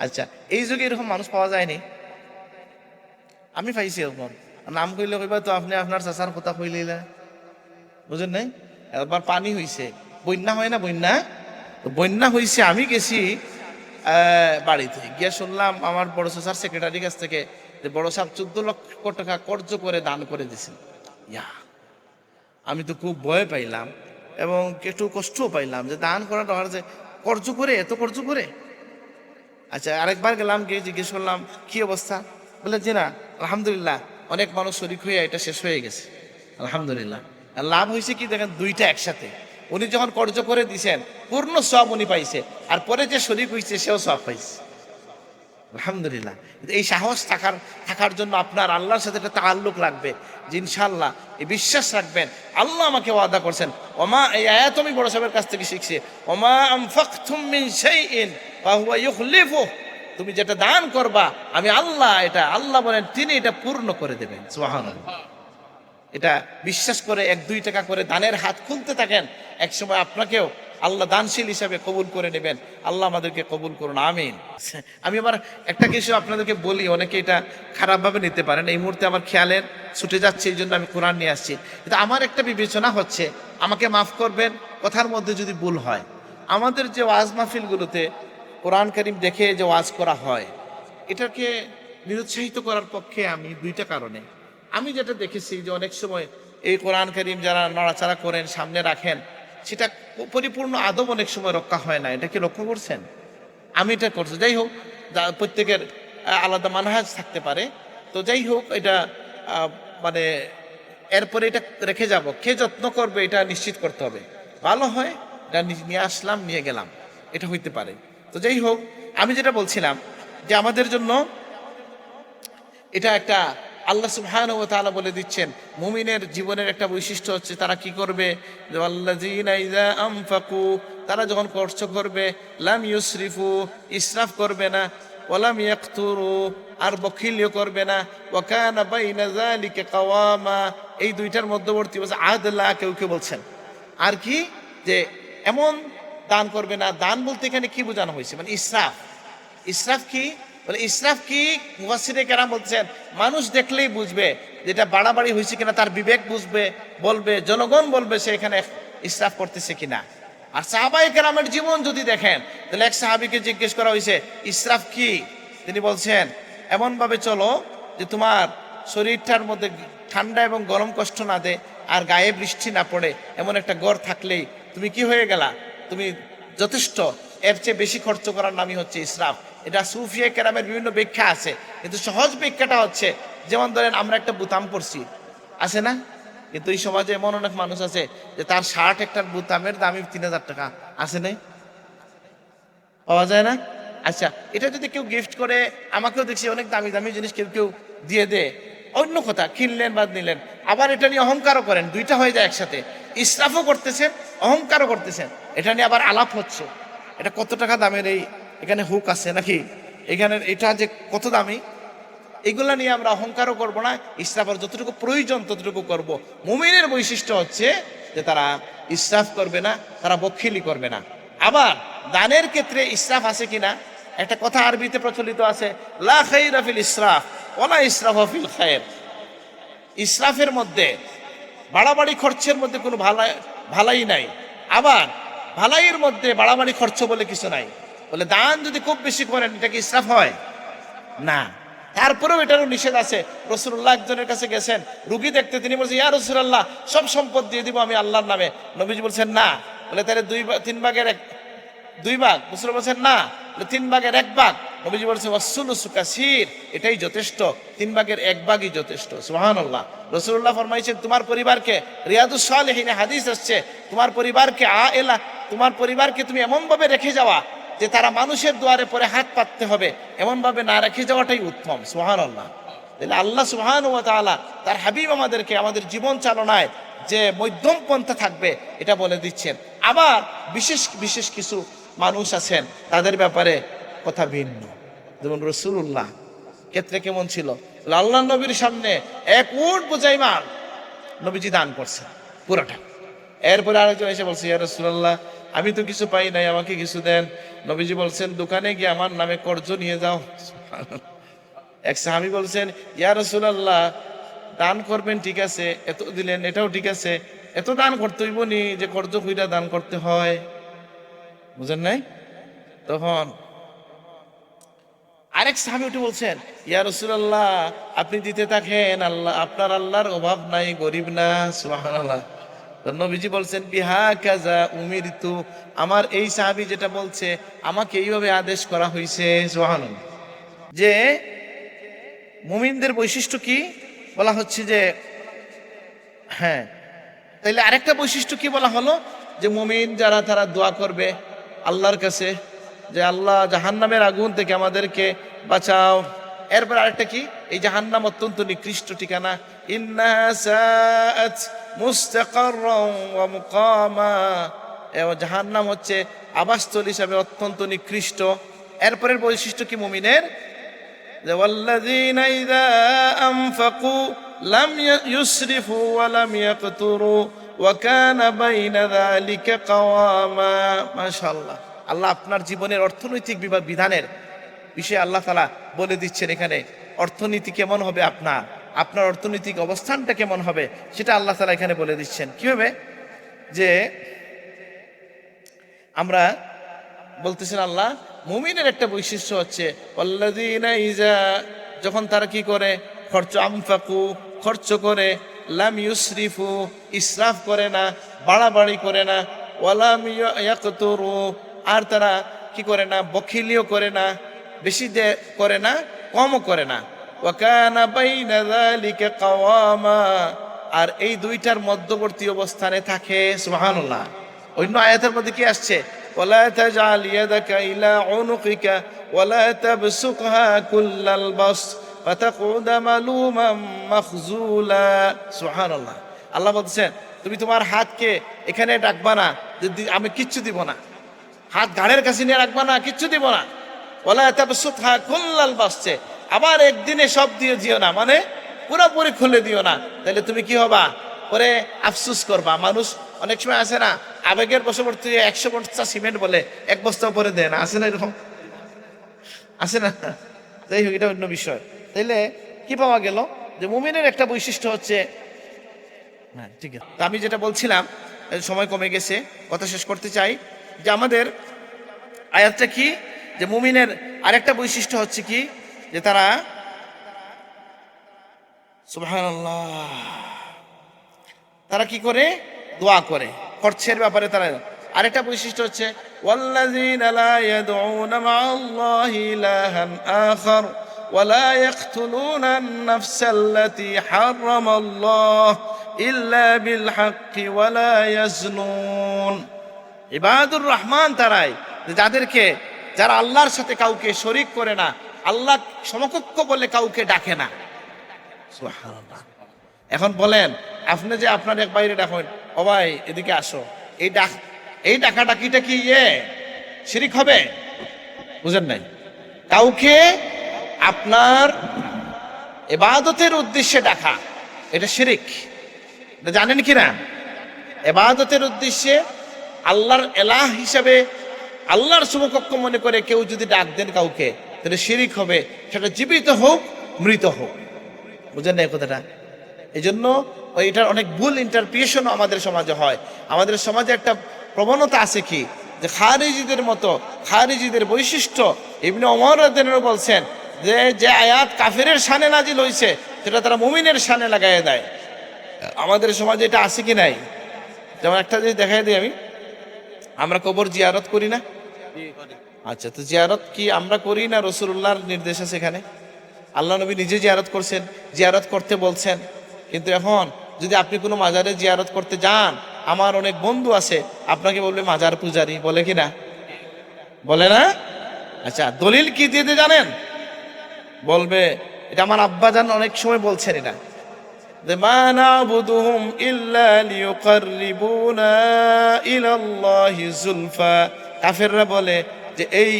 আচ্ছা, এই যুগে এরকম মানুষ পাওয়া যায়নি? আমি পাইছি এরকম। নাম কইলে কইবা তো আপনি আপনার চাচার কথা কইলে, বুঝেন নাই? একবার পানি হইছে, বন্যা হয় না, বন্যা তো বন্যা হইছে, আমি গেছি বাড়িতে গিয়ে শুনলাম আমার বড় চাচার সেক্রেটারির কাছ থেকে যে বড় সাহেব 14 লক্ষ টাকা কর্জ করে দান করে দিয়েছেন। ইয়া, আমি তো খুব ভয় পাইলাম এবং একটু কষ্টও পাইলাম যে দান করাটা যে কর্জ করে, এত কর্জ করে। আচ্ছা, আরেকবার গেলাম, গিয়ে জিজ্ঞেস করলাম কি অবস্থা, বলে যে না আলহামদুলিল্লাহ অনেক মানুষ শরিক হয়ে এটা শেষ হয়ে গেছে, আলহামদুলিল্লাহ। আর লাভ হয়েছে কি দেখেন, দুইটা একসাথে। উনি যখন কর্জ করে দিছেন পূর্ণ সব উনি পাইছে, আর পরে যে শরিক হয়েছে সেও সব পাইছে, আলহামদুলিল্লাহ। এই সাহস থাকার জন্য আপনার আল্লাহর সাথে একটা তাআল্লুক লাগবে যে ইনশাআল্লাহ এই বিশ্বাস রাখবেন আল্লাহ আমাকে ওয়াদা করছেন। ওমা, এই আয়াত আমি বড় সাহেবের কাছ থেকে শিখছি, ওমা আনফাকতুম মিন শাইইন ফাহুয়া ইউখলিফু, তুমি যেটা দান করবা আমি আল্লাহ, এটা আল্লাহ বলেন তিনি এটা পূর্ণ করে দেবেন। সুবহানাল্লাহ। এটা বিশ্বাস করে 1-2 টাকা করে দানের হাত খুলতে থাকেন, একসময় আপনাকেও আল্লাহ দানশীল হিসাবে কবুল করে নেবেন। আল্লাহ আমাদেরকে কবুল করুন, আমিন। আমি আবার একটা কিছু আপনাদেরকে বলি, অনেকে এটা খারাপভাবে নিতে পারেন, এই মুহূর্তে আমার খেয়ালের ছুটে যাচ্ছে, এই জন্য আমি কোরআন নিয়ে আসছি। কিন্তু আমার একটা বিবেচনা হচ্ছে, আমাকে মাফ করবেন কথার মধ্যে যদি ভুল হয়, আমাদের যে ওয়াজ মাহফিলগুলোতে কোরআন কারীম দেখে যে ওয়াজ করা হয়, এটাকে নিরুৎসাহিত করার পক্ষে আমি 2টা কারণে। আমি যেটা দেখেছি যে অনেক সময় এই কোরআন কারীম যারা নড়াচড়া করেন, সামনে রাখেন, সেটা পরিপূর্ণ আদব অনেক সময় রক্ষা হয় না। এটা কি লক্ষ্য করছেন? আমি এটা করছি। যাই হোক, প্রত্যেকের আলাদা মানহাজ থাকতে পারে, তো যাই হোক, এটা মানে এরপরে এটা রেখে যাব, কে যত্ন করবে এটা নিশ্চিত করতে হবে। ভালো হয় এটা নিয়ে আসলাম, নিয়ে গেলাম, এটা হইতে পারে। তো যাই হোক, আমি যেটা বলছিলাম যে আমাদের জন্য এটা একটা, আল্লাহ সুবহানাহু ওয়া তাআলা বলে দিচ্ছেন মুমিনের জীবনের একটা বৈশিষ্ট্য হচ্ছে তারা কি করবে, ওয়াল্লাযীনা ইযা আনফাকু, তারা যখন খরচ করবে, লাম ইউসরিফু, ইসরাফ করবে না, ওয়ালাম ইয়াকতুরু, আর বখিলিও করবে না, ওয়া কানা বাইনা যালিকা কাওয়ামা, এই 2টার মধ্যবর্তী বলছে আদলা, কেউ কেউ বলছেন। আর কি যে এমন দান করবে না, দান বলতে এখানে কি বোঝানো হয়েছে, মানে ইসরাফ। ইসরাফ কি বলে, ইসরাফ কি মুফাসসিরে কেরাম বলছেন মানুষ দেখলেই বুঝবে যেটা বাড়াবাড়ি হয়েছে কিনা, তার বিবেক বুঝবে, বলবে, জনগণ বলবে সে এখানে ইসরাফ করতেছে কিনা। আর সাহাবায়ে কেরামের জীবন যদি দেখেন, তাহলে এক সাহাবীকে জিজ্ঞেস করা হয়েছে ইসরাফ কি, তিনি বলছেন এমন ভাবে চলো যে তোমার শরীরটার মধ্যে ঠান্ডা এবং গরম কষ্ট না দেয়, আর গায়ে বৃষ্টি না পড়ে, এমন একটা ঘর থাকলেই তুমি কি হয়ে গেলা, তুমি যথেষ্ট। এর চেয়ে বেশি খরচ করার নামই হচ্ছে ইসরাফ। এটা সুফিয়া কেরামের বিভিন্ন ব্যাখ্যা আছে, কিন্তু সহজ ব্যাখ্যাটা হচ্ছে, যেমন ধরেন আমরা একটা বুতাম পরছি, আছে না? কিন্তু এই সমাজে এমন অনেক মানুষ আছে যে তার শার্ট একটার বুতামের দামই 3000 টাকা, আছে না? পাওয়া যায় না? আচ্ছা, এটা যদি কেউ গিফট করে, আমাকেও দেখছি অনেক দামি দামি জিনিস কেউ কেউ দিয়ে দেয়, অন্য কথা, কিনলেন বা নিলেন, আবার এটা নিয়ে অহংকারও করেন, 2টা হয়ে যায় একসাথে, ইসরাফও করতেছেন, অহংকারও করতেছেন। এটা নিয়ে আবার আলাপ হচ্ছে, এটা কত টাকা দামের, এই এখানে হুক আছে নাকি, এখানে এটা যে কত দামি, এগুলা নিয়ে আমরা অহংকারও করব না, ইসরাফের যতটুকু প্রয়োজন ততটুকু করব। মুমিনের বৈশিষ্ট্য হচ্ছে যে তারা ইসরাফ করবে না, তারা বখিলি করবে না। আবার দানের ক্ষেত্রে ইসরাফ আছে কিনা, একটা কথা আরবিতে প্রচলিত আছে, লা খাইরা ফিল ইসরাফ ওয়ালা ইসরাফা ফিল খায়র। ইসরাফের মধ্যে, বাড়াবাড়ি খরচের মধ্যে কোনো ভালাই নাই, আবার ভালাইয়ের মধ্যে বাড়াবাড়ি খরচ বলে কিছু নাই। বলে দান যদি খুব বেশি করেন এটা কি ইসরাফ হয় না? তারপরেও এটারও নিষেধ আছে। রাসূলুল্লাহ একজনের কাছে গেছেন রুগী দেখতে, তিনি বলছেন ইয়া রাসূলুল্লাহ সব সম্পদ দিয়ে দিব আমি আল্লাহর নামে। নবীজি বলছেন না। বলে তাহলে 2 ভাগের 2 ভাগ। রাসূল বলছেন না। বলে 3 ভাগের 1 ভাগ। নবীজি বলছেন ওয়াসসুলুসু কাসীর, এটাই যথেষ্ট, 3 ভাগের 1 ভাগই যথেষ্ট। সুবহানাল্লাহ। রাসূলুল্লাহ ফরমাইছেন তোমার পরিবারকে, রিয়াদুস সালিহিনে হাদিস আসছে, তোমার পরিবারকে তোমার পরিবারকে তুমি এমন ভাবে রেখে যাওয়া যে তারা মানুষের দুয়ারে পরে হাত পাততে হবে, এমন ভাবে না রেখে যাওয়াটাই উত্তম। সুবহানাল্লাহ। তাহলে আল্লাহ সুবহানাহু ওয়া তাআলা তার হাবিব আমাদেরকে আমাদের জীবন চালনায় যে মধ্যম পন্থা থাকবে এটা বলে দিচ্ছেন। আবার বিশেষ বিশেষ কিছু মানুষ আছেন তাদের ব্যাপারে কথা ভিন্ন। যেমন রাসূলুল্লাহ ক্ষেত্রে কেমন ছিল, আল্লাহ নবীর সামনে 1 উট বোঝাই মাল নবীজি দান করছেন পুরোটা। এরপরে আরেকজন এসে বলছে ইয়া রাসূলুল্লাহ আমি তো কিছু পাই নাই, আমাকে কিছু দেন। নবীজি বলছেন দোকানে গিয়ে আমার নামে কর্জ নিয়ে যাও। এক সাহাবী বলছেন ইয়া রাসূলুল্লাহ, দান করবেন ঠিক আছে, এত দিলেন এটাও ঠিক আছে, এত দান করতে হইব নি যে কর্জ কইরা দান করতে হয়? বুঝেন নাই? তখন আরেক সাহাবী উঠে বলছেন ইয়া রাসূলুল্লাহ, আপনি দিতে থাকেন, আল্লাহ আপনার আল্লাহর অভাব নাই, গরিব না। সুবহানাল্লাহ। তো নবীজি বলছেন বিহা কাজা উমিরতু, আমার এই সাহাবী যেটা বলছে আমাকে এইভাবে আদেশ করা হয়েছে। সুবহানাল্লাহ। যে মুমিনদের বৈশিষ্ট্য কি বলা হচ্ছে যে, হ্যাঁ তাইলে আরেকটা বৈশিষ্ট্য কি বলা হলো, যে মুমিন যারা তারা দোয়া করবে আল্লাহর কাছে যে আল্লাহ জাহান্নামের আগুন থেকে আমাদেরকে বাঁচাও। এরপর আরেকটা কি, এই জাহান্নাম অত্যন্ত নিকৃষ্ট ঠিকানা, ইন্নাহা সাআত মুস্তাকাররান ওয়া মুকামা, এবং জাহান্নাম হচ্ছে আবাসস্থল হিসাবে অত্যন্ত নিকৃষ্ট। এরপরের বৈশিষ্ট্য কি মুমিনের, যে ওয়াল্লাযীনা ইযা আনফাকু লাম ইউসরিফু ওয়া লাম ইয়াকতুরু ওয়া কানা বাইনা যালিকা কাওয়ামা। মাশাআল্লাহ, আল্লাহ আপনার জীবনের অর্থনৈতিক বিধানের বিষয়ে আল্লাহ তাআলা বলে দিচ্ছেন এখানে। অর্থনীতি কেমন হবে, আপনার অর্থনৈতিক অবস্থানটা কেমন হবে সেটা আল্লাহ তাআলা এখানে বলে দিচ্ছেন। কিভাবে, যে আমরা বলতেছেন আল্লাহ মুমিনের একটা বৈশিষ্ট্য হচ্ছে ওয়াল্লাযীনা ইযা, যখন তারা কি করে, খরচ করে, লাম ইউসরিফু, ইসরাফ করে না, বাড়াবাড়ি করে না, ওয়ালাম ইয়াকতুরু, আর তারা কি করে না, বখিলিও করে না, বেশি করে না, কমও করে না, ওয়া কানা বাইনা যালিকা কাওয়ামা, আর এই দুইটার মধ্যবর্তী অবস্থানে থাকে। সুবহানাল্লাহ। অন্য আয়াতের মধ্যে কি আসছে, ওয়ালা তাজআল ইয়াদাকা ইলা উনুকিকা ওয়ালা তাবসুকহা কুল্লাল বাস ফাতাকুদা মালুমান মাখজুলা। সুবহানাল্লাহ। আল্লাহ বলছেন তুমি তোমার হাতকে এখানে রাখবা না, আমি কিচ্ছু দিব না, হাত ঘাড়ের কাছে নিয়ে রাখবা না, কিচ্ছু দিব না, ওয়ালা তাবসুকহা কুল্লাল বাসছে, আবার একদিনে সব দিয়ে দিও না, মানে পুরোপুরি খুলে দিও না, তাহলে তুমি কি হবা, পরে আফসুস করবা। মানুষ অনেক সময় আছে না, আবেগের বশবর্তী 100 বস্তা সিমেন্ট বলে 1 বস্তা পরে দেয় না, আছে না এরকম, আছে না? যাই হোক, এটা অন্য বিষয়। তাইলে কি পাওয়া গেল, যে মুমিনের একটা বৈশিষ্ট্য হচ্ছে, হ্যাঁ ঠিক আছে, আমি যেটা বলছিলাম, সময় কমে গেছে, কথা শেষ করতে চাই, যে আমাদের আয়াতটা কি, যে মুমিনের আরেকটা বৈশিষ্ট্য হচ্ছে কি, যে তারা সুবহানাল্লাহ, তারা কি করে, দোয়া করে, খরচের ব্যাপারে তারা। আরেকটা বৈশিষ্ট্য হচ্ছে ওয়াল্লাযীনা লা ইয়াদউনা মা'আল্লাহি ইলাহান আখার ওয়া লা ইয়াকতুলুনা আন-নাফসাল্লাতী হারামাল্লাহ ইল্লা বিল হাক্কি ওয়া লা ইয়াজনুন। ইবাদুর রহমান তারাই যারা আল্লাহর সাথে কাউকে শরীক করে না, আল্লাহ সমকক্ষ বলে কাউকে ডাকে না। সুবহানাল্লাহ। এখন বলেন, আপনি যে আপনার এক বাইরে ডাকেন, ও ভাই এদিকে আসো, এই ডাকাডাকিটা কি শিরিক হবে? বুঝেন নাই? কাউকে আপনার ইবাদতের উদ্দেশ্যে ডাকা, এটা শিরিক, এটা জানেন কি না? ইবাদতের উদ্দেশ্যে আল্লাহর এলাহ হিসাবে আল্লাহর সমকক্ষ মনে করে কেউ যদি ডাক দেন কাউকে, তাহলে শিরিক হবে, সেটা জীবিত হোক মৃত হোক। বুঝেন না এই কথাটা? এই জন্য এটার অনেক ভুল ইন্টারপ্রিটেশন আমাদের সমাজে হয়। আমাদের সমাজে একটা প্রবণতা আছে কি, যে খারিজিদের বৈশিষ্ট্য ইবনে ওমর রাদিয়াল্লাহু আনহু বলছেন যে আয়াত কাফেরের শানে নাজিল হয়েছে সেটা তারা মুমিনের শানে লাগাইয়া দেয়। আমাদের সমাজে এটা আছে কি নাই? যেমন একটা জিনিস দেখাই দিই আমি, আমরা কবর জিয়ারত করি না? আচ্ছা, তো জিয়ারত কি আমরা করি না রাসূলুল্লাহর নির্দেশ আছে এখানে? আল্লাহ নবী নিজে জিয়ারত করছেন, জিয়ারত করতে বলছেন। কিন্তু এখন যদি আপনি কোনো মাজারে জিয়ারত করতে যান, আমার অনেক বন্ধু আছে আপনাকে বলবে মাজার পূজারি, বলে কি না? বলে না? আচ্ছা, দলিল কি দিতে জানেন? বলবে, এটা আমার আব্বাজান অনেক সময় বলছেন, এটা যে মা না'বুদুহুম ইল্লা লিয়ুকাররিবুনা ইলাল্লাহি যুলফা। কাফেররা বলে যে এই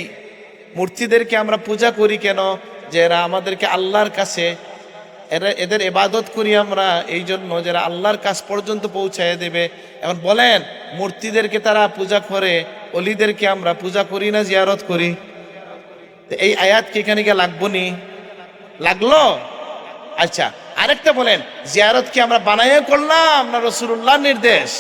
মূর্তিদেরকে আমরা পূজা করি কেন, যে এরা আমাদেরকে আল্লাহর কাছে, এদের ইবাদত করি আমরা এই জন্য যারা আল্লাহর কাছ পর্যন্ত পৌঁছায় দেবে। এখন বলেন, মূর্তিদেরকে তারা পূজা করে অলিদেরকে আমরা পূজা করি না জিয়ারত করি? তো এই আয়াত কি এখানে গিয়ে লাগবো নি? লাগলো? আচ্ছা, আরেকটা বলেন, জিয়ারত কি আমরা বানাইয়া করলাম না রাসূলুল্লাহর নির্দেশ?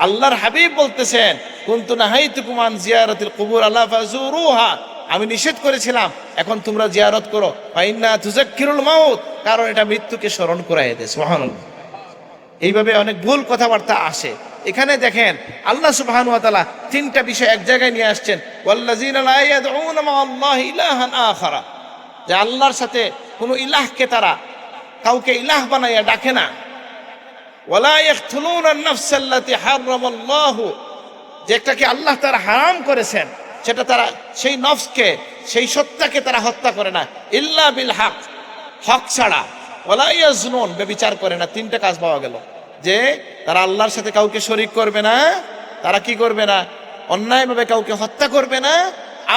আল্লাহর হাবিব বলতেছেন, কুনতু নাহাইতুকুম আন জিয়ারাতিল কুবুর আলা ফাজুরুহা, আমি নিষেধ করেছিলাম, এখন তোমরা জিয়ারত করো, ফাইন্না তুযাক্কিরুল মাউত, কারণ এটা মৃত্যুকে স্মরণ করায় দেয়। সুবহানাল্লাহ। এইভাবে অনেক ভুল কথাবার্তা আসে। এখানে দেখেন আল্লাহ সুবহানাহু ওয়া তাআলা তিনটা বিষয় এক জায়গায় নিয়ে আসছেন, ওয়াল্লাযিনা লা ইয়াদউনা মা'আল্লাহি ইলাহান আখারা, যে আল্লাহর সাথে কোনো ইলাহকে তারা কাউকে ইলাহ বানাইয়া ডাকে না। ওয়ালা ইয়াকতুলুনা আন-নাফসাল্লাতী হারামাল্লাহু, যেটাকে আল্লাহ তাআলা হারাম করেছেন সেটা তারা, সেই নফসকে, সেই সত্তাকে তারা হত্যা করে না, ইল্লা বিল হক, হক ছাড়া। ওয়ালা ইয়াজনুন, ব্যভিচার করে না। তিনটা কাজ পাওয়া গেল, যে তারা আল্লাহর সাথে কাউকে শরীক করবে না, তারা কি করবে না, অন্যায়ভাবে কাউকে হত্যা করবে না,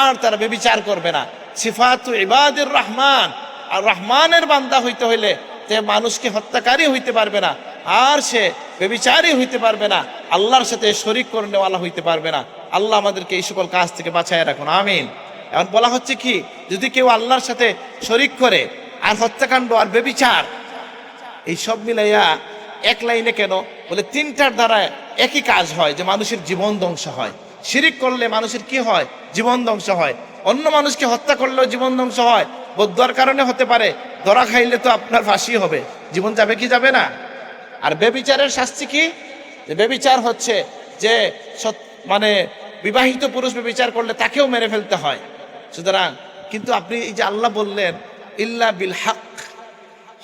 আর তারা ব্যভিচার করবে না। সিফাতু ইবাদির রহমান, আর রহমানের বান্দা হইতে হইলে যে মানুষকে হত্যাকারী হইতে পারবে না, আর সে ব্যভিচারী হইতে পারবে না, আল্লাহর সাথে শরীক করনেওয়ালা হইতে পারবে না। আল্লাহ আমাদেরকে এই সকল কাজ থেকে বাঁচায় রাখুন, আমিন। এখন বলা হচ্ছে কি, যদি কেউ আল্লাহর সাথে শরীক করে আর হত্যাকাণ্ড আর ব্যভিচার, এই সব মিলাইয়া এক লাইনে কেন বলে, তিনটার দ্বারা একই কাজ হয়, যে মানুষের জীবন ধ্বংস হয়। শিরিক করলে মানুষের কি হয়? জীবন ধ্বংস হয়। অন্য মানুষকে হত্যা করলেও জীবন ধ্বংস হয়। বদুয়ার কারণে হতে পারে, ধরা খাইলে তো আপনার ফাঁসি হবে, জীবন যাবে কি যাবে না? আর ব্যভিচারের শাস্তি কি? যে ব্যভিচার হচ্ছে যে মানে বিবাহিত পুরুষ ব্যভিচার করলে তাকেও মেরে ফেলতে হয়। সুতরাং কিন্তু আপনি এই যে আল্লাহ বললেন ইল্লা বিল হক,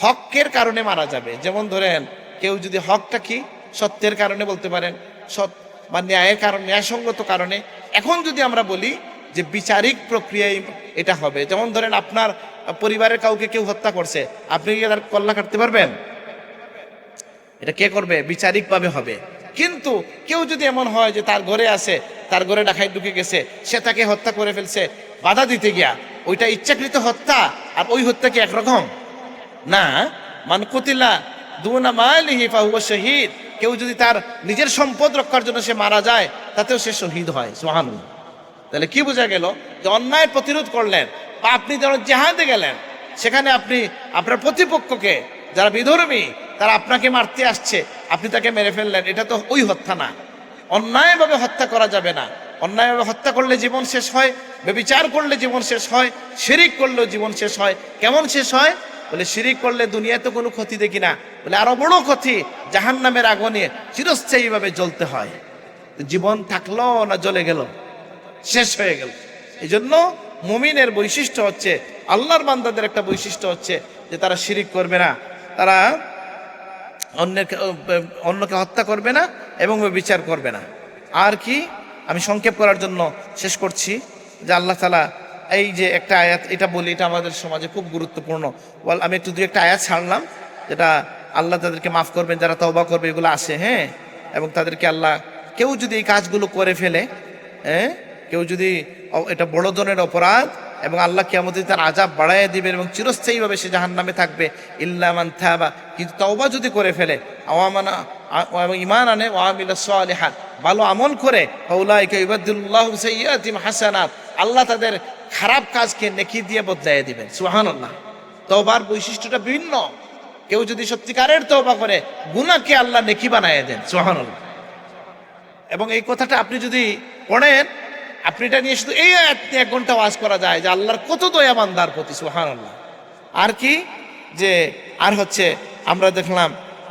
হকের কারণে মারা যাবে। যেমন ধরেন কেউ যদি হকটা কি, সত্যের কারণে বলতে পারেন, সৎ বা ন্যায়ের কারণে, ন্যায়সঙ্গত কারণে। এখন যদি আমরা বলি যে বিচারিক প্রক্রিয়ায় এটা হবে, যেমন ধরেন আপনার পরিবারের কাউকে কেউ হত্যা করছে, আপনি কি তার কল্লা কাটতে পারবেন? এটা কে করবে? বিচারিকভাবে হবে। কিন্তু কেউ যদি এমন হয় যে তার ঘরে আছে, তার ঘরে ডাকাত ঢুকে গেছে, সে তাকে হত্যা করে ফেলছে বাধা দিতে গিয়া, ওইটা ইচ্ছাকৃত হত্যা, আর ওই হত্যা কি একরকম না? মান কুতিলা দুনা মালিহি ফাহুয়া শহীদ, কেউ যদি তার নিজের সম্পদ রক্ষার জন্য সে মারা যায়, তাতেও সে শহীদ হয়। সুবহানাল্লাহ। তাহলে কি বোঝা গেল? যে অন্যায় প্রতিরোধ করলেন, বা আপনি যখন জেহাদে গেলেন, সেখানে আপনি আপনার প্রতিপক্ষকে, যারা বিধর্মী, তারা আপনাকে মারতে আসছে, আপনি তাকে মেরে ফেললেন, এটা তো ওই হত্যা না। অন্যায়ভাবে হত্যা করা যাবে না। অন্যায়ভাবে হত্যা করলে জীবন শেষ হয়, ব্যভিচার করলে জীবন শেষ হয়, শিরিক করলেও জীবন শেষ হয়। কেমন শেষ হয়? বলে শিরিক করলে দুনিয়াতে কোনো ক্ষতি দেখি না, বলে আরো বড় ক্ষতি, জাহান্নামের আগুনে চিরস্থায়ীভাবে জ্বলতে হয়। জীবন থাকলো না জ্বলে গেল, শেষ হয়ে গেল। এই জন্য মুমিনের বৈশিষ্ট্য হচ্ছে, আল্লাহর বান্দাদের একটা বৈশিষ্ট্য হচ্ছে যে তারা শিরিক করবে না, তারা অন্যকে হত্যা করবে না এবং বিচার করবে না। আর কি, আমি সংক্ষেপ করার জন্য শেষ করছি, যে আল্লাহ তাআলা এই যে একটা আয়াত, এটা বলি, এটা আমাদের সমাজে খুব গুরুত্বপূর্ণ। আমি একটু দুই একটা আয়াত ছাড়লাম, যেটা আল্লাহ তাদেরকে মাফ করবেন যারা তওবা করবে, এগুলো আসে, হ্যাঁ। এবং তাদেরকে আল্লাহ, কেউ যদি এই কাজগুলো করে ফেলে, হ্যাঁ, কেউ যদি, এটা বড় ধরনের অপরাধ, এবং আল্লাহ কিয়ামতে তার আযাব বাড়াইয়া দিবেন এবং চিরস্থায়ীভাবে সে জাহান্নামে থাকবে। ইল্লা মান তাবা, কিন্তু তওবা যদি করে ফেলে, ঈমান আনে, ওয়া আমিলা সালিহাত, ভালো আমল করে, ফাউলাইকা ইউবাদদিলুল্লাহু সাইয়্যাতিহিম হাসানাত, আল্লাহ তাদের খারাপ কাজকে নেকি দিয়ে বদলাইয়া দিবেন। সুবহানাল্লাহ। তওবার বৈশিষ্ট্যটা ভিন্ন। কেউ যদি সত্যিকারের তওবা করে, গুনাহকে আল্লাহ নেকি বানাইয়া দেন। সুবহানাল্লাহ। এবং এই কথাটা আপনি যদি পড়েন, আপনি এটা নিয়ে শুধু এই আয়াত নিয়ে 1 ঘন্টা ওয়াজ করা যায়, যে আল্লাহর কত দয়া বান্দার প্রতি। সুবহানাল্লাহ। আর কি, যে আর হচ্ছে আমরা দেখলাম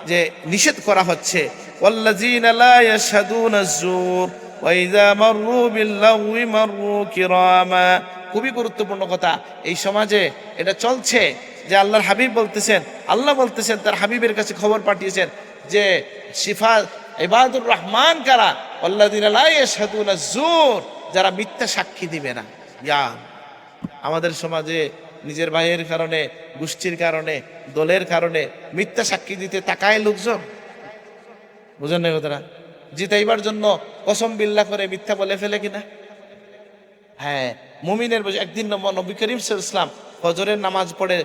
যে নিষেধ করা হচ্ছে, ওয়াল্লাযীনা লা ইয়াশহাদুনা আয-যুর ওয়া ইযা মাররু বিল-লাগওয়ি মাররু কিরামা। খুবই গুরুত্বপূর্ণ কথা। এই সমাজে এটা চলছে, যে আল্লাহর হাবিব বলতেছেন, আল্লাহ বলতেছেন, তার হাবিবের কাছে খবর পাঠিয়েছেন যে সিফা ইবাদুর রহমান কারা, ওয়াল্লাযীনা লা ইয়াশহাদুনা আয-যুর, যারা মিথ্যা সাক্ষী দিবে না। আমাদের সমাজে নিজের ভাইয়ের কারণে, গোষ্ঠীর কারণে, দলের কারণে মিথ্যা সাক্ষী দিতে তাকায় লোকজন। বুঝেন না কথাটা? জিতাইবার জন্য কসম বিল্লাহ করে মিথ্যা বলে ফেলে কিনা? হ্যাঁ, মুমিনের একদিন নবী করিম সাল্লাল্লাহু আলাইহি ওয়াসাল্লাম ফজরের নামাজ পড়ে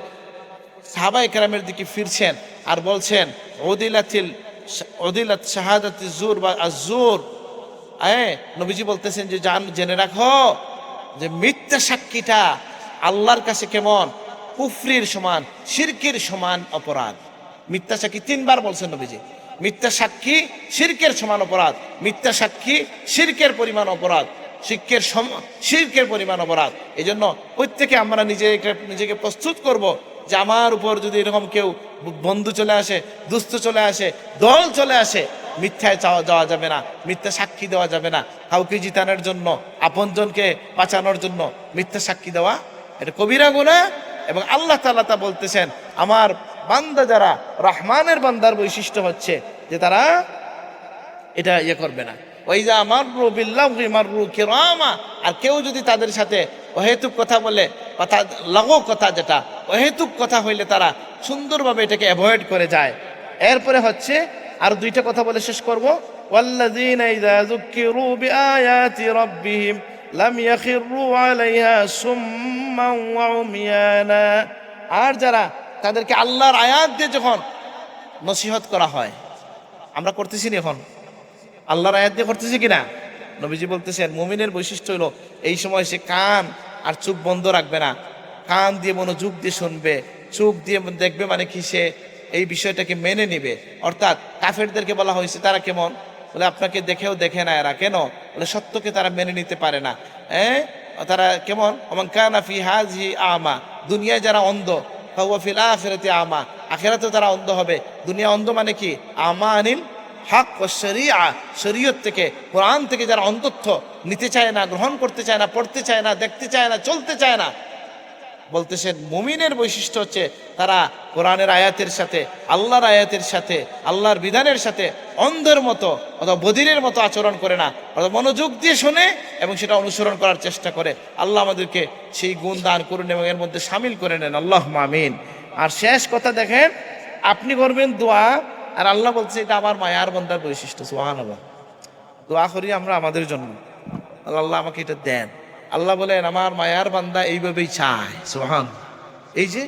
সাহাবায়ে কেরামের দিকে ফিরছেন, আর বলছেন, উদিলাত শাহাদাতিজ জুর বা আজ-জুর, নবীজি বলতেছেন যে জেনে রাখো যে মিথ্যা সাক্ষীটা আল্লাহর কাছে কেমন কুফরির সমান, শিরকের সমান অপরাধ। মিথ্যা সাক্ষী 3 বার বলছেন নবীজি। মিথ্যা সাক্ষী শিরকের সমান অপরাধ, মিথ্যা সাক্ষী শিরকের পরিমাণ অপরাধ, শিরকের পরিমাণ অপরাধ। এই জন্য প্রত্যেকে আমরা নিজেকে প্রস্তুত করব যে আমার উপর যদি এরকম কেউ বন্ধু চলে আসে, দুস্থ চলে আসে, দল চলে আসে, মিথ্যায় যাওয়া যাবে না, মিথ্যা সাক্ষী দেওয়া যাবে না। কাউকে জিতানোর জন্য, আপনজনকে বাঁচানোর জন্য মিথ্যা সাক্ষী দেওয়া এটা কবিরা গুনাহ। এবং আল্লাহ তাআলা তা বলতেছেন, আমার বান্দা যারা রহমানের বান্দার বৈশিষ্ট্য হচ্ছে যে তারা এটা করবে না। ওয়াইজা মাররু বিল্লাহি মাররু কিরামা। আর কেউ যদি তাদের সাথে অহেতুক কথা বলে, কথা লাগো কথা, যেটা অহেতুক কথা হইলে তারা সুন্দরভাবে এটাকে অ্যাভয়েড করে যায়। এরপরে হচ্ছে আর 2টা কথা বলে শেষ করব। ওয়াল্লাযীনা ইযা যুক্কিরু বিআয়াতি রাব্বিহিম লাম ইয়াখিরু আলাইহা সুম্মান ওয়া উমিয়ানা। আর যারা তাদেরকে আল্লাহর আয়াত দিয়ে যখন নসিহত করা হয়, আমরা করতেছি না এখন, আল্লাহর আয়াত দিয়ে করতেছি কিনা? নবীজি বলতেছেন মুমিনের বৈশিষ্ট্য হলো এই সময় সে কান আর চোখ বন্ধ রাখবে না, কান দিয়ে মনোযোগ দিয়ে শুনবে, চোখ দিয়ে দেখবে, মানে কি সে এই বিষয়টাকে মেনে নিবে। অর্থাৎ কাফেরদেরকে বলা হয়েছে তারা কেমন, বলে আপনাকে দেখেও দেখে না এরা, কেন বলে সত্যকে তারা মেনে নিতে পারে না। তারা কেমন, ওমান কানা ফি হাযিহি আমা, দুনিয়ায় যারা অন্ধ, ফাহুয়া ফিল আখিরাতি আমা, আখিরাতেও তারা অন্ধ হবে। দুনিয়া অন্ধ মানে কি, আমা আনিল হক ও শরিয়া, শরীয়ত থেকে, কোরআন থেকে যারা অন্ধত্ব নিতে চায় না, গ্রহণ করতে চায় না, পড়তে চায় না, দেখতে চায় না, চলতে চায় না, বলতেছেন মুমিনের বৈশিষ্ট্য হচ্ছে তারা কোরআনের আয়াতের সাথে, আল্লাহর আয়াতের সাথে, আল্লাহর বিধানের সাথে অন্ধের মতো অথবা বধিরের মতো আচরণ করে না, অথবা মনোযোগ দিয়ে শোনে এবং সেটা অনুসরণ করার চেষ্টা করে। আল্লাহ আমাদেরকে সেই গুণ দান করুন এবং এর মধ্যে শামিল করে নেন, আল্লাহুম্মা আমিন। আর শেষ কথা দেখেন, আপনি করবেন দোয়া, আর আল্লাহ বলছে এটা আমার মায়ার বান্দার বৈশিষ্ট্য। সুবহানাল্লাহ। দোয়া করি আমরা আমাদের জন্য, আল্লাহ আমাকে এটা দেন। আল্লাহ বলেন আমার মায়ার বান্দা এইভাবেই চায়। সুবহান। এই যে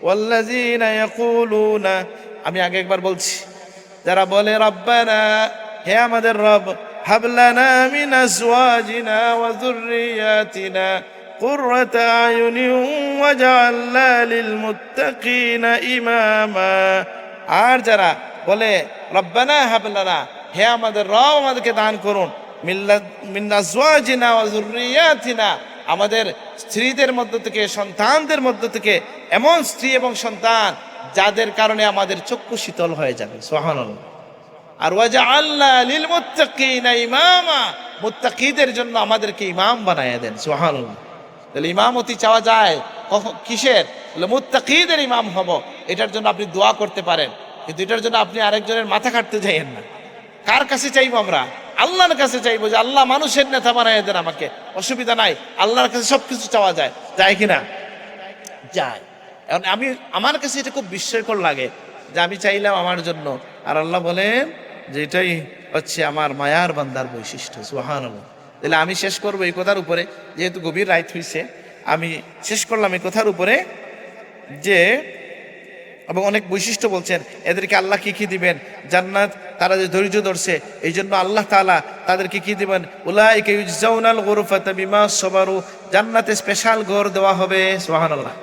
ওয়াল্লাযীনা ইয়াকুলুনা, আমি আগে একবার বলছি, যারা বলে রব্বানা, হে আমাদের রব, হাবলানা মিন আজওয়াজিনা ওয়া যুররিয়াতিনা কুররাতা আয়ুনিন ওয়াজআলনা লিল মুত্তাকিনা ইমামা। আর যারা বলে রব্বানা হাবলানা, হে আমাদের রব আমাদেরকে দান করুন, মিন আজওয়াজিনা ওয়া যুররিয়াতিনা, আমাদের স্ত্রীদের মধ্য থেকে, সন্তানদের মধ্য থেকে এমন স্ত্রী এবং সন্তান যাদের কারণে আমাদের চক্ষু শীতল হয়ে যাবে। সুবহানাল্লাহ। আর ওয়াজআলনা লিল মুত্তাকিনা ইমামা, মুত্তাকিদের জন্য আমাদেরকে ইমাম বানায়া দেন। সুবহানাল্লাহ। তাহলে ইমামতি চাওয়া যায় কিসের, বলে মুত্তাকিদের ইমাম হব। এটার জন্য আপনি দোয়া করতে পারেন, কিন্তু এটার জন্য আপনি আরেকজনের মাথা কাটতে যাইয়েন না। কার কাছে চাইবো আমরা? আল্লাহর কাছে চাইবো যে আল্লাহ মানুষের নেতা বানায় দেন আমাকে, অসুবিধা নাই। আল্লাহর কাছে সবকিছু চাওয়া যায়, যায় কিনা? যায়। এখন আমার কাছে এটা খুব বিস্ময়কর লাগে যে আমি চাইলাম আমার জন্য, আর আল্লাহ বলেন যে এটাই হচ্ছে আমার মায়ার বান্দার বৈশিষ্ট্য। সুবহানাল্লাহ। তাহলে আমি শেষ করবো এই কথার উপরে, যেহেতু গভীর রাত হয়েছে, আমি শেষ করলাম এই কথার উপরে যে, এবং অনেক বৈশিষ্ট্য বলছেন এদেরকে আল্লাহ কি কি দিবেন, জান্নাত, তারা যে ধৈর্য ধরছে এই জন্য আল্লাহ তাআলা তাদেরকে কি দিবেন, উলাইকা ইউজাউনাল গুরফাতা বিমা সাবারু, জান্নাতে স্পেশাল ঘর দেওয়া হবে। সুবহানাল্লাহ।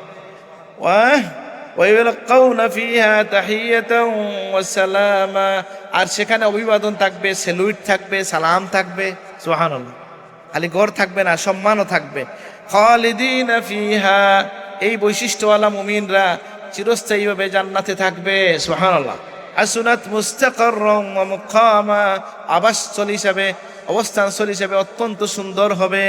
ওয়া ইয়ালকাউনা ফিহা তাহিয়াতান ওয়া সালামা, আর সেখানে অভিবাদন থাকবে, স্যালুট থাকবে, সালাম থাকবে। সুবহানাল্লাহ। খালি ঘর থাকবে না, সম্মানও থাকবে। খালিদিনা ফিহা, এই বৈশিষ্ট্যওয়ালা মুমিনরা চিরস্থায়ীভাবে জান্নাতে থাকবে। সুবহানাল্লাহ। আসুনাত মুস্তাকাররান ওয়া মুকামা, আবাসস্থল হিসাবে, অবস্থানস্থল হিসাবে অত্যন্ত সুন্দর হবে।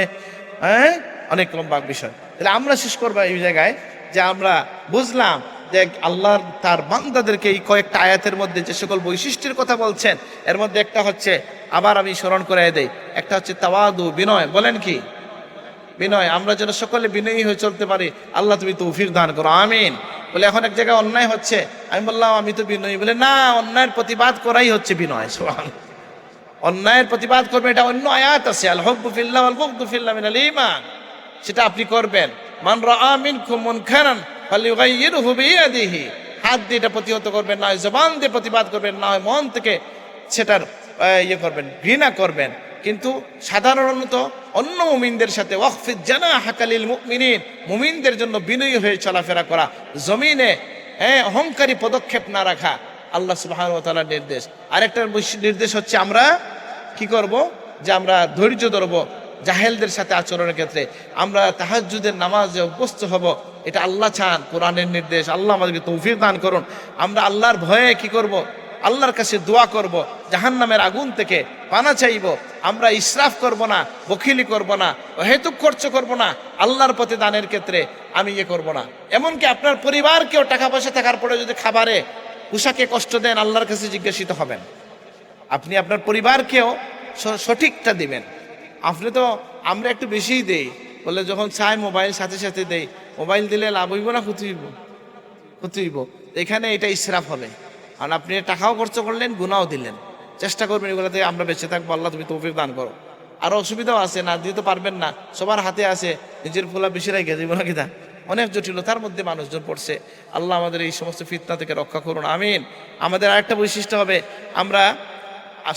অনেক লম্বা বিষয়। তাহলে আমরা শেষ করবো এই জায়গায় যে আমরা বুঝলাম যে আল্লাহর তার বান্দাদেরকে এই কয়েকটা আয়াতের মধ্যে যে সকল বৈশিষ্ট্যের কথা বলছেন, এর মধ্যে একটা হচ্ছে, আবার আমি স্মরণ করে দেই, একটা হচ্ছে তাওয়াদু, বিনয়। বলেন কি? বিনয়। আমরা যেন সকলে বিনয়ী হয়ে চলতে পারি, আল্লাহ তুমি তৌফিক দান করো, আমিন। বলে এখন এক জায়গায় অন্যায় হচ্ছে, আমি বললাম আমি তো বিনয়ী, বলে না, অন্যায়ের প্রতিবাদ করাই হচ্ছে বিনয়। সুবহানাল্লাহ। অন্যায়ের প্রতিবাদ করবে, এটা অন্য আয়াত আছে, আল হুব্বু ফিল্লাহ ওয়াল বুগদু ফিল্লাহ মিনাল ঈমান, সেটা আপনি করবেন। মান রাআ মিনকুম মুনকারান ফালিয়ুগাইয়িরহু বিয়াদিহি, হাত দিয়ে এটা প্রতিহত করবেন, না হয় জবান দিয়ে প্রতিবাদ করবেন, না হয় মন থেকে সেটার করবেন, ঘৃণা করবেন। কিন্তু সাধারণত অন্য মুমিনদের সাথে ওয়াকফিদ জানাহাকা লিল মুমিনিন, মুমিনদের জন্য বিনয়ী হয়ে চলাফেরা করা, জমিনে অহংকারী পদক্ষেপ না রাখা আল্লাহ সুবহানাহু ওয়া তাআলার নির্দেশ। আরেকটা নির্দেশ হচ্ছে আমরা কি করব, যে আমরা ধৈর্য ধরব জাহেলদের সাথে আচরণের ক্ষেত্রে, আমরা তাহাজ্জুদের নামাজে অভ্যস্ত হব, এটা আল্লাহ চান, কোরআনের নির্দেশ। আল্লাহ আমাদেরকে তৌফিক দান করুন। আমরা আল্লাহর ভয়ে কি করব, আল্লাহর কাছে দোয়া করব, জাহান্নামের আগুন থেকে পানা চাইব। আমরা ইসরাফ করব না, বখিলি করব না, অহেতুক খরচ করব না, আল্লাহর পথে দানের ক্ষেত্রে আমি করব না। এমনকি আপনার পরিবারকেও টাকা পয়সা থাকার পরে যদি খাবারে পোশাকে কষ্ট দেন, আল্লাহর কাছে জিজ্ঞাসিত হবেন। আপনি আপনার পরিবারকেও সঠিকটা দিবেন। আপনি তো আমরা একটু বেশিই দেই, বলে যখন চাই মোবাইল সাথে সাথে দেই, মোবাইল দিলে লাভ হইব না ক্ষতি হইব? ক্ষতি হইব। এখানে এটা ইসরাফ হবে। আর আপনি টাকাও খরচ করলেন, গুনাও দিলেন। চেষ্টা করবেন এগুলো থেকে আমরা বেঁচে থাকবো। আল্লাহ তুমি তৌফিক দান করো। আরো অসুবিধাও আছে, না দিয়ে তো পারবেন না, সবার হাতে আছে, নিজের ফুলা বেশি রেখে দিব না কিনা, অনেক জটিলতার মধ্যে মানুষজন পড়ছে। আল্লাহ আমাদের এই সমস্ত ফিতনা থেকে রক্ষা করুন, আমিন। আমাদের আরেকটা বৈশিষ্ট্য হবে, আমরা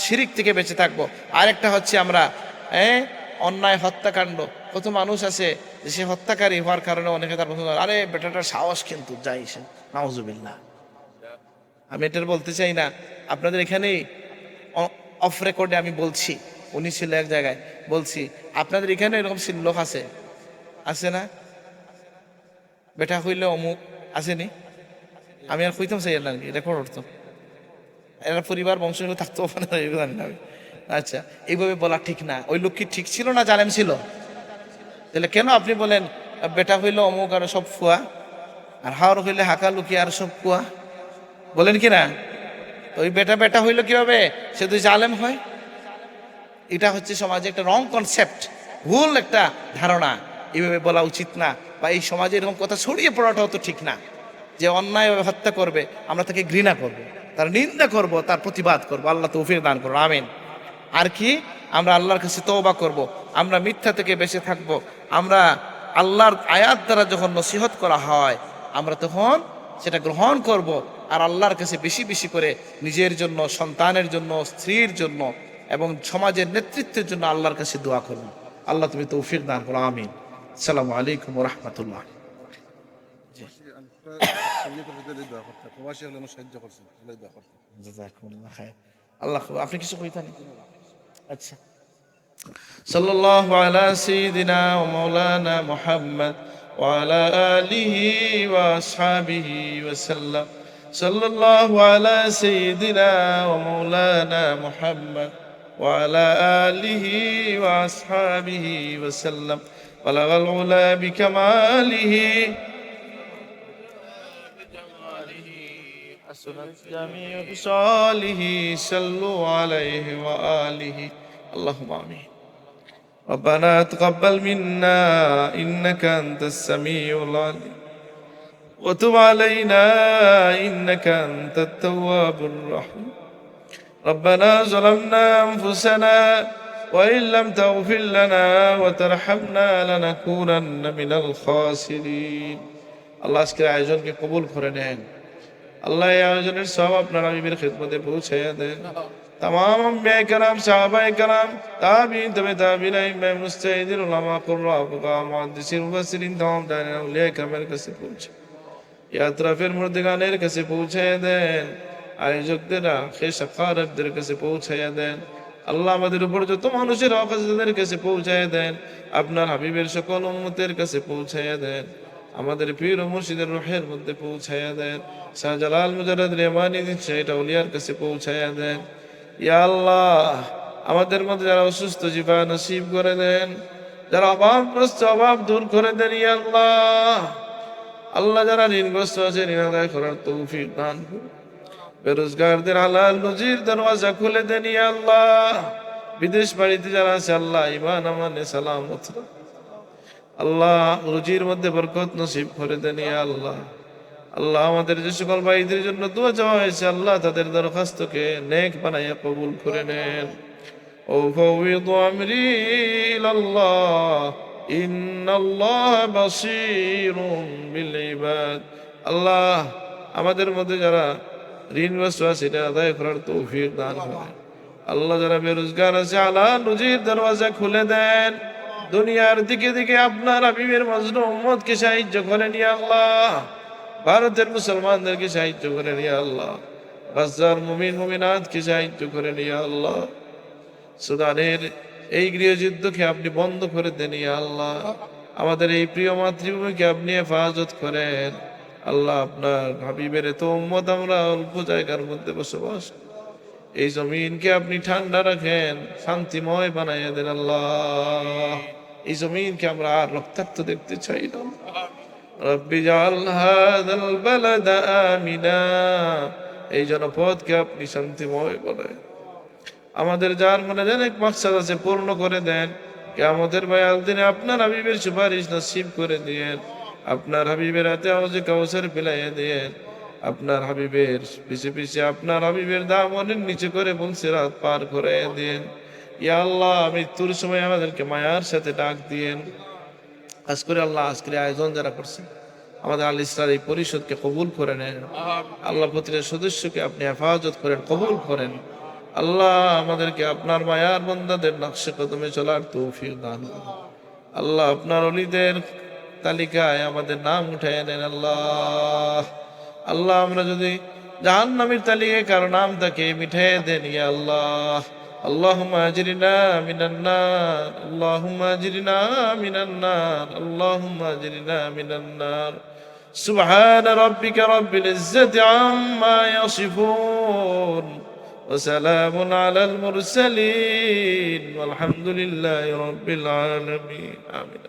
শিরিক থেকে বেঁচে থাকবো। আরেকটা হচ্ছে আমরা অন্যায় হত্যাকাণ্ড, কত মানুষ আছে যে সে হত্যাকারী হওয়ার কারণে অনেকে তার পছন্দ, আরে বেটাটার সাহস কিন্তু যাই সে, নাউজুবিল্লাহ। আমি এটার বলতে চাই না, আপনাদের এখানেই অফ রেকর্ডে আমি বলছি, উনি ছিল এক জায়গায়, বলছি আপনাদের এখানে এরকম লোক আছে, আছে না? বেটা হইলে অমুক আসেনি, আমি আর কইতাম চাই না, রেকর্ড করতাম, এরা পরিবার বংশ থাকতেও জানি না আমি। আচ্ছা, এইভাবে বলা ঠিক না। ওই লোক কি ঠিক ছিল না জালেম ছিল? তাহলে কেন আপনি বলেন বেটা হইলে অমুক আর সব ফুয়া, আর হাওর হইলে হাকা লুকি আর সব কুয়া, বলেন কি না? ওই বেটা বেটা হইলো কিভাবে, সে তো জালেম হয়? এটা হচ্ছে সমাজে একটা রং কনসেপ্ট, ভুল একটা ধারণা। এইভাবে বলা উচিত না, বা এই সমাজে এরকম কথা ছড়িয়ে পড়াটাও তো ঠিক না। যে অন্যায় হত্যা করবে আমরা তাকে ঘৃণা করব, তার নিন্দা করব, তার প্রতিবাদ করব। আল্লাহ তৌফিক দান করুন, আমিন। আর কি, আমরা আল্লাহর কাছে তওবা করব, আমরা মিথ্যা থেকে বেঁচে থাকব। আমরা আল্লাহর আয়াত দ্বারা যখন নসিহত করা হয়, আমরা তখন সেটা গ্রহণ করব, আর আল্লাহর কাছে বেশি বেশি করে নিজের জন্য, সন্তানের জন্য, স্ত্রীর জন্য এবং সমাজের নেতৃত্বের জন্য আল্লাহর কাছে দোয়া করব। আল্লাহ তুমি তৌফিক দান করো, আমিন। আসসালামু আলাইকুম ওয়া রাহমাতুল্লাহ। আল্লাহ, আপনি কিছু কইতেন? আচ্ছা, সাল্লাল্লাহু আলা সাইয়্যিদিনা ওয়া মাওলানা মুহাম্মদ ওয়া আলা আলিহি ওয়া আসহাবিহি ওয়া সাল্লাম। সাল্লাল্লাহু আলা সাইয়্যিদিনা ওয়া মাওলানা মুহাম্মদ ওয়া আলা আলিহি ওয়া আসহাবিহি ওয়া সাল্লাম। বালাগাল উলা বিকামালিহি حسنت جميع خصاله صلوا عليه وآله اللهم آمين. ربنا تقبل منا إنك أنت السميع العليم وتب علينا إنك أنت التواب الرحيم. ربنا ظلمنا أنفسنا وإن لم تغفر لنا وترحمنا لنكونن من الخاسرين. আল্লাহ আজকের আয়োজনকে কবুল করে নেন। আল্লাহ এই আয়োজনের সব আপনার হাবিবের খিদমতে পৌঁছাইয়া দেন। तमाम अंबिया कराम सहाबाए कराम ताबीन तबे ताबीन इमाम मुस्तहिदीन उलमा कुर्रा फुकाहा मुहद्दिसीन मुफस्सिरीन तमाम दानिया औलिया किरामेর কাছে পৌঁছে ইয়া আতরাফের মুর্দিগানের কাছে পৌঁছায়া দেন। আয়োজকদের আখির সাকারাতদের কাছে পৌঁছায়া দেন। আল্লাহ আমাদের উপর যত মানুষের হক আছে তাদের কাছে পৌঁছায়া দেন। আপনার হাবিবের সকল উম্মতের কাছে পৌঁছায়া দেন। আমাদের পীর ও মুর্শিদের রূহের মধ্যে পৌঁছায়া দেন। শাহজালাল মুজাররদ রেহমানি দিন সেটা আউলিয়ার কাছে পৌঁছায়া দেন। ইয়া আল্লাহ, আমাদের মধ্যে যারা অসুস্থ জিফা নসিব করে দেন, যারা অভাবগ্রস্ত অভাব দূর করে দেন। ইয়া আল্লাহ, আল্লাহ যারা ঋণগ্রস্ত আছে ঋণ আদায় করার তৌফিক দান করুন। বেরোজগারদের হালাল রুজির দরওয়াজা খুলে দেন। ইয়া আল্লাহ, বিদেশ বাড়িতে যারা আছে আল্লাহ ঈমান আমানে সালামত আল্লাহ রুজির মধ্যে বরকত নসিব করে দেন। ইয়া আল্লাহ, আল্লাহ আমাদের যে সকল ভাইদের জন্য দোয়া চাওয়া হয়েছে আল্লাহ তাদের দরখাস্তকে নেক বানাইয়া কবুল করে নেন। ও ফাওয়িদু আমরি ইলাল্লাহ ইন্নাল্লাহ বাসীরুম বিল ইবাদ। আল্লাহ আমাদের মধ্যে যারা ঋণগ্রস্ত আছে সেটা আদায় করার তৌফিক দান করেন। আল্লাহ যারা বেরোজগার আছে হালাল রুজির দরওয়াজা খুলে দেন। দুনিয়ার দিকে দিকে আপনার হাবিবের মজনু উম্মতকে সাহায্য করেন ইয়া আল্লাহ। ভারতের মুসলমানদেরকে সাহায্য করেন ইয়া আল্লাহ। গাজার মুমিন মুমিনাতকে সাহায্য করেন ইয়া আল্লাহ। সুদানের এই গৃহযুদ্ধকে আপনি বন্ধ করে দেন ইয়া আল্লাহ। আমাদের এই প্রিয় মাতৃভূমিকে আপনি হেফাজত করেন আল্লাহ। আপনার হাবিবের এত উম্মত, আমরা অল্প জায়গার মধ্যে বসবাস, এই জমিনকে আপনি ঠান্ডা রাখেন, শান্তিময় বানাইয়া দেন আল্লাহ। এই জমিনকে আমরা আর রক্তাক্ত দেখতে চাই না। রব্বি জাআল হাযাল বালাদা আমিনা, এই জনপদকে আপনি শান্তিময় বানায়। আমাদের যার মনে যেন এক মাকসাদ আছে পূর্ণ করে দেন। কিয়ামতের ভয়াল দিনে আপনার হাবিবের সুপারিশ নসিব করে দিয়েন। আপনার হাবিবের হাতে হাউজে কাউসার পিলাইয়া দিয়েন। আপনার হাবিবের পিছে পিছে আপনার হাবিবের দামনের নিচে করে সিরাত পার করে দিয়েন ইয়া আল্লাহ। মৃত্যুর সময় আমাদেরকে মায়ার সাথে ডাক দিয়েন। খাস করে আল্লাহ আজকের আয়োজন যারা করছে, আমাদের আল ইসলার এই পরিষদকে কবুল করে নেন আল্লাহ। প্রতিটা সদস্যকে আপনি হেফাজত করেন, কবুল করেন আল্লাহ। আমাদেরকে আপনার মায়ার বান্দাদের নকশে কদমে চলার তৌফিক দান করুন আল্লাহ। আপনার ওলিদের তালিকায় আমাদের নাম উঠায় নেন আল্লাহ। আল্লাহ আমরা যদি জাহান্নামের তালিকায় কারো নাম তাকে মিঠাই দেন ইয়া আল্লাহ। আল্লাহুম্মা আজরিনা মিনান নার, আল্লাহুম্মা আজরিনা মিনান নার, আল্লাহুম্মা আজরিনা মিনান নার। সুবহানা রাব্বিকা রাব্বিল ইজ্জাতি আম্মা ইয়াসিফুন ওয়া সালামুন আলাল মুরসালিন ওয়ালহামদুলিল্লাহি রাব্বিল আলামিন। আমিন।